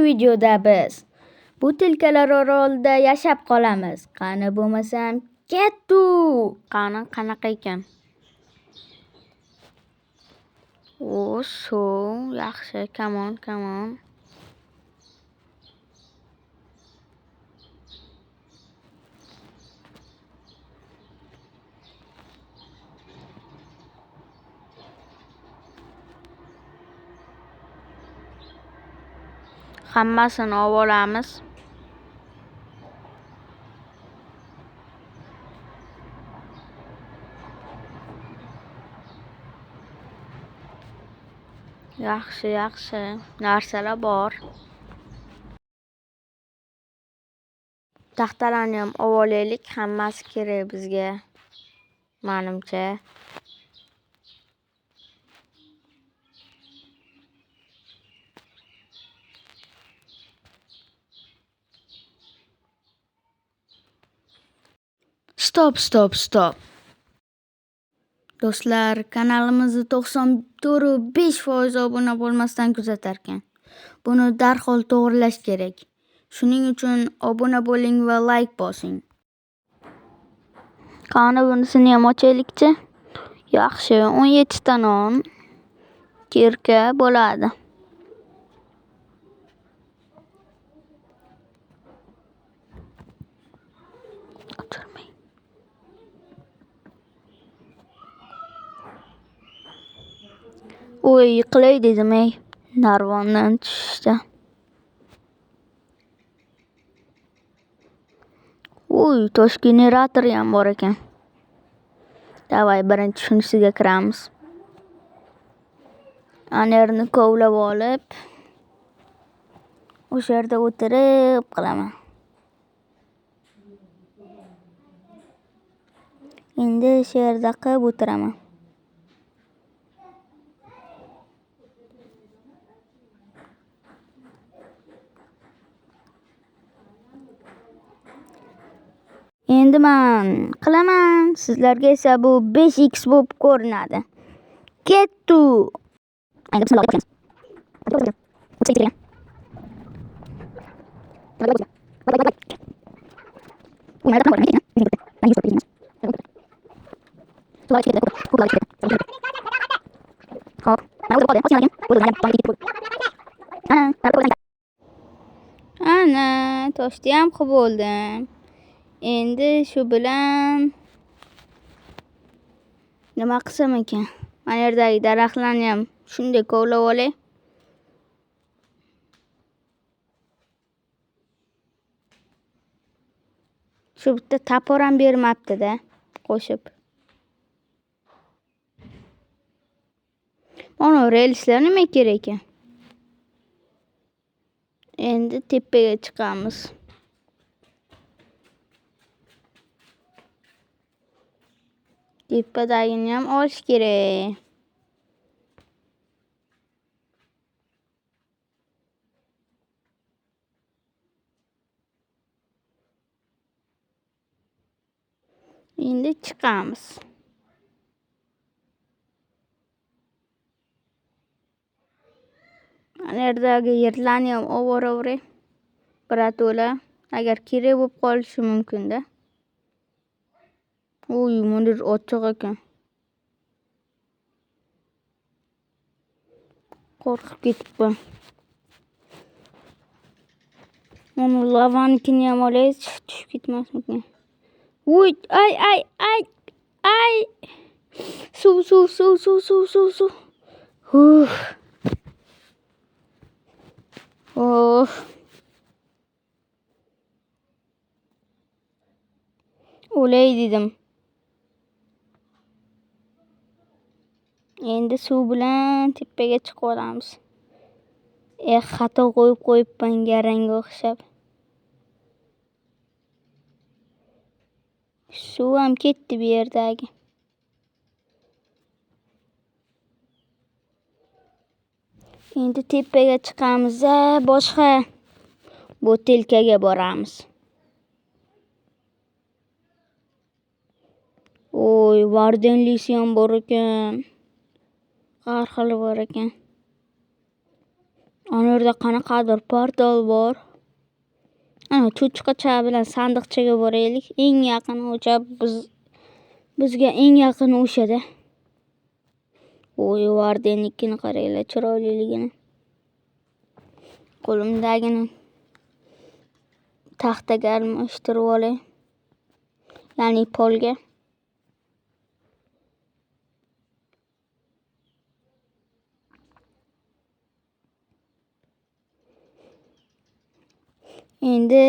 videoda biz butilkalar orolida yashab qolamiz. Qani bo'lmasam kettu. Qani qanaqa ekan? Suv yaxshi, come on. Hammasini olamiz. Yaxshi. Narsalar bor. Taxtalarni ham olaylik, hammasi kerak bizga. Menimcha. Stop. Do'stlar, kanalimizni 94.5% obuna bo'lmasdan kuzatarkan. Buni darhol to'g'rilash kerak. Shuning uchun obuna bo'ling va like bosing. Qani bunisini ham ochaylikchi. Yaxshi, 17 ta non. Kirka bo'ladi. O'tirmang. Yiqilay dedim, narvondan tushishda. Tosh generatori ham bor ekan. Davay, birinchi shunisiga kiramiz. Anerni kovlab olib, o'sha yerda o'tirib qilaman. Endi o'sha yerda qilib o'tiraman. Endi men qilaman, sizlarga esa bu 5x bo'lib ko'rinadi. Kettu. Endi bismillah qilamiz. Ana, toshni ham qilib bo'ldim. Endi shu bilan nima qilsam ekan? Mana yerdagi daraxtlarni ham shunday kovlab olay. Shu bitta tapor ham bermabdi-da, qo'shib. Mana relslar nima kerak ekan? Endi tepaga chiqamiz. Tepadagini ham olish kerak. Endi chiqamiz. Mana yerdagi yerlarni ham ovoraveray. Birato'la, agar kerak bo'lib qolishi mumkin-da. Mana ochiq ekan. Qo'rqib ketibman. Mana lavanikini ham olay, tushib ketmasmikin. Ay. Suv. O'lay dedim. Endi suv bilan tepaga chiqib olamiz. Xato qo'yibman garangga o'xshab. Suv ham ketdi bu yerdagi. Endi tepaga chiqamiz, boshqa butilkaga boramiz. Vardenlisi ham bor ekan. Har xil bor ekan. Ana yerda qanaqadir portal bor. Ana cho'chqacha bilan sandiqchaga boraylik. Eng yaqini o'sha bizga eng yaqini o'shada. Voy, vardennikini qaranglar, chiroyliligini. Qo'limdagini taxtaga almashtirib olay. Ya'ni polga. Endi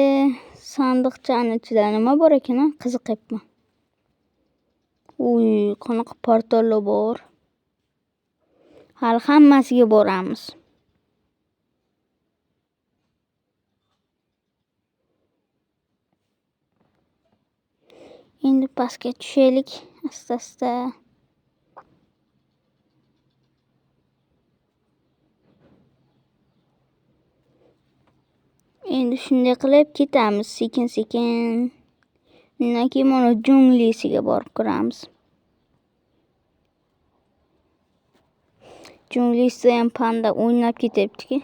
sandiqchani ichida nima bor ekan? Qiziqyapman. Uy, qanaqa portallar bor. Hali hammasiga boramiz. Endi pastga tushaylik asta-asta. Endi shunday qilib ketamiz sekin-sekin. Undan keyin mana junglisiga borib ko'ramiz. Junglisida ham panda o'ynab ketyapti-ki.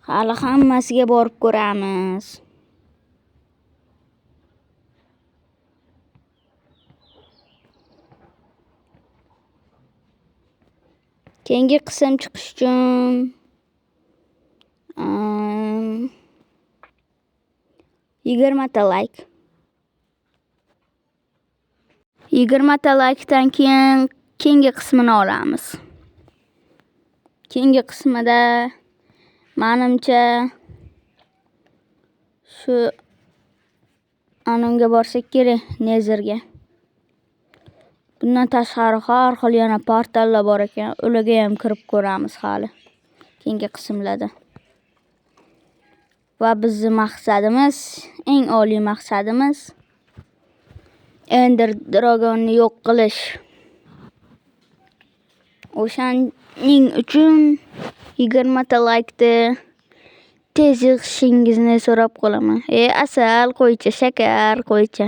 Hali hammasiga borib ko'ramiz. Keyingi qism chiqish uchun 20 ta like. 20 ta likedan keyin keyingi qismini olamiz. Keyingi qismida menimcha shu anonga borsak kerak, Nezerga. Bundan tashqari har xil yana portallar bor ekan. Ularga ham kirib ko'ramiz hali keyingi qismlarda. Va bizning maqsadimiz, eng oliy maqsadimiz Ender Dragonni yo'q qilish. O'shaning uchun 20 ta like'ni tez yig'ishingizni so'rab qolaman. Asal qo'ycha, shakar qo'ycha.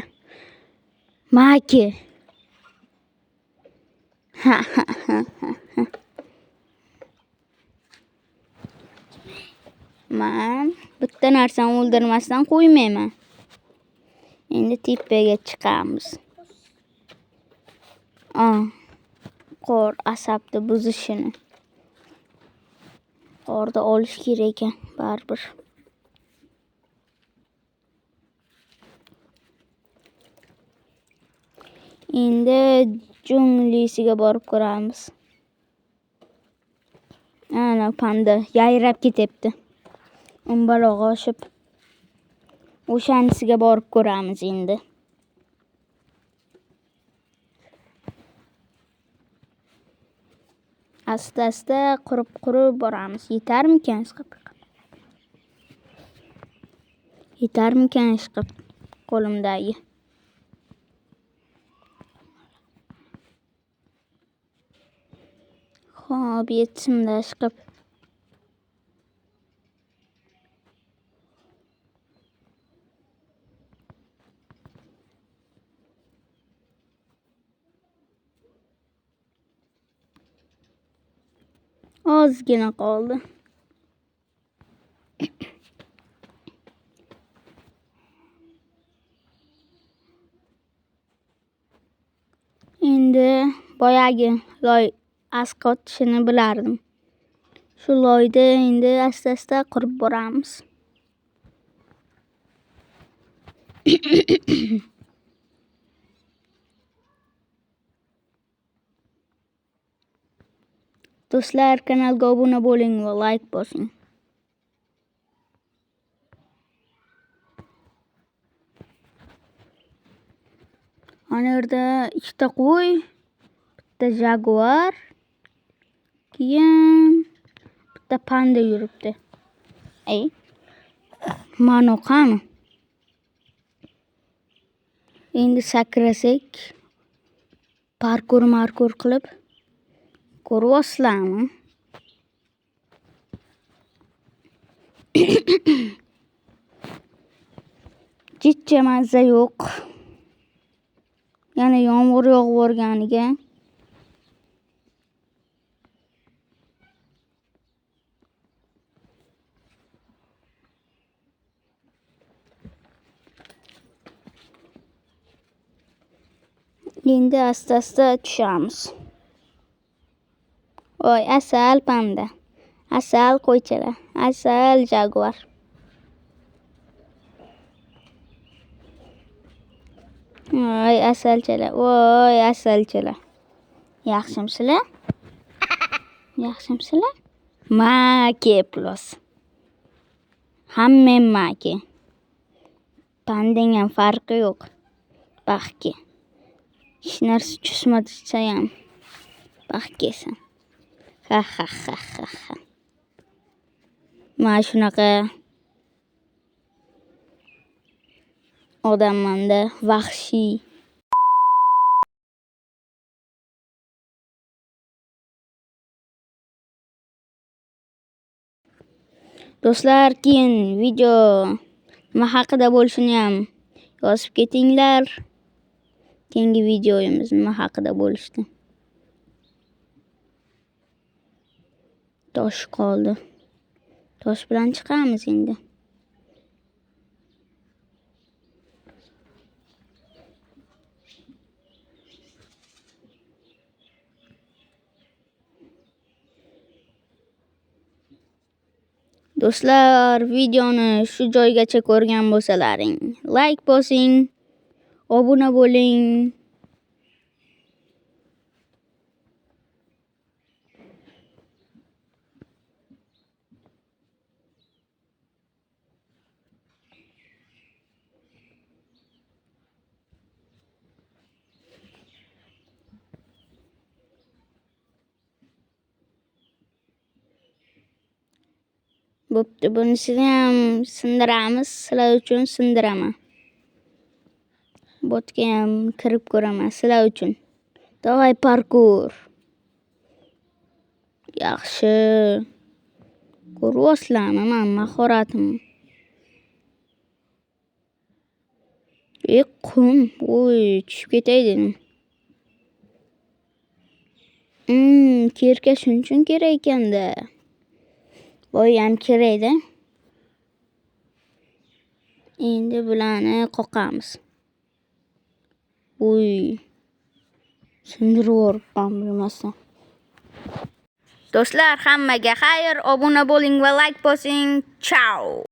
Maki. Men bitta narsani o'ldirmasdan qo'ymayman. Endi tepaga chiqamiz. Qor asabni buzishini. Qorda olish kerak ekan, baribir. Endi junglisiga borib ko'ramiz. Ana panda yayrab ketyapti. Umbalog'i oshib. O'shanisiga borib ko'ramiz endi. Asta-asta qurib boramiz. Yetarmikan ishqib? Yetarmikan ishqib qo'limdagi? Xo'p, yetsin-da ishqib. Ozgina qoldi. Endi boyagi loy asqotishini bilardim. Shu loyda endi asta-asta qurib boramiz. Do'stlar, kanalga obuna bo'ling va like bosing. Ana yerda ikkita qo'y, bitta jaguar, keyin bitta panda yuribdi. Mano qani? Endi sakrasak, parkur qilib ko'rib olsizlarmi? Hech mazza yo'q. Yana yomg'ir yog'ib o'rganiga. Endi asta-asta tushamiz. Voy, asal panda. Asal qo'ychalar. Asal jaguar. Voy, asalchalar. Voy, asalchalar. Yaxshimisizlar? Yaxshimisizlar? Make plus. Hammam make. Pandang ham farqi yo'q. Baxtga. Hech narsa tushmasa ham baxtgasan. Ha ha ha ha ha. Mana shunaqa odamman-da, vahshiy. Do'stlar, keyin video nima haqida bo'lishini ham yozib ketinglar. Keyingi videomiz nima haqida bo'lishdi. Tosh qoldi. Tosh bilan chiqamiz endi. Do'stlar, videoni shu joygacha ko'rgan bo'lsalaring, like bosing, obuna bo'ling. Bo'pti, bunisini ham sindiramiz. Sizlar uchun sindiraman. Botga ham kirib ko'raman sizlar uchun. Davay parkur. Yaxshi. Ko'ryapsizlarmi men mahoratimni? Qum. Voy, tushib ketay dedim. Kerka shuning uchun kerak ekanda. Voy ham kerakda. Endi bularni qoqamiz. Voy. Sindirib yuboribman bilmasam. Do'stlar, hammaga xayr, obuna bo'ling va like bosing. Ciao.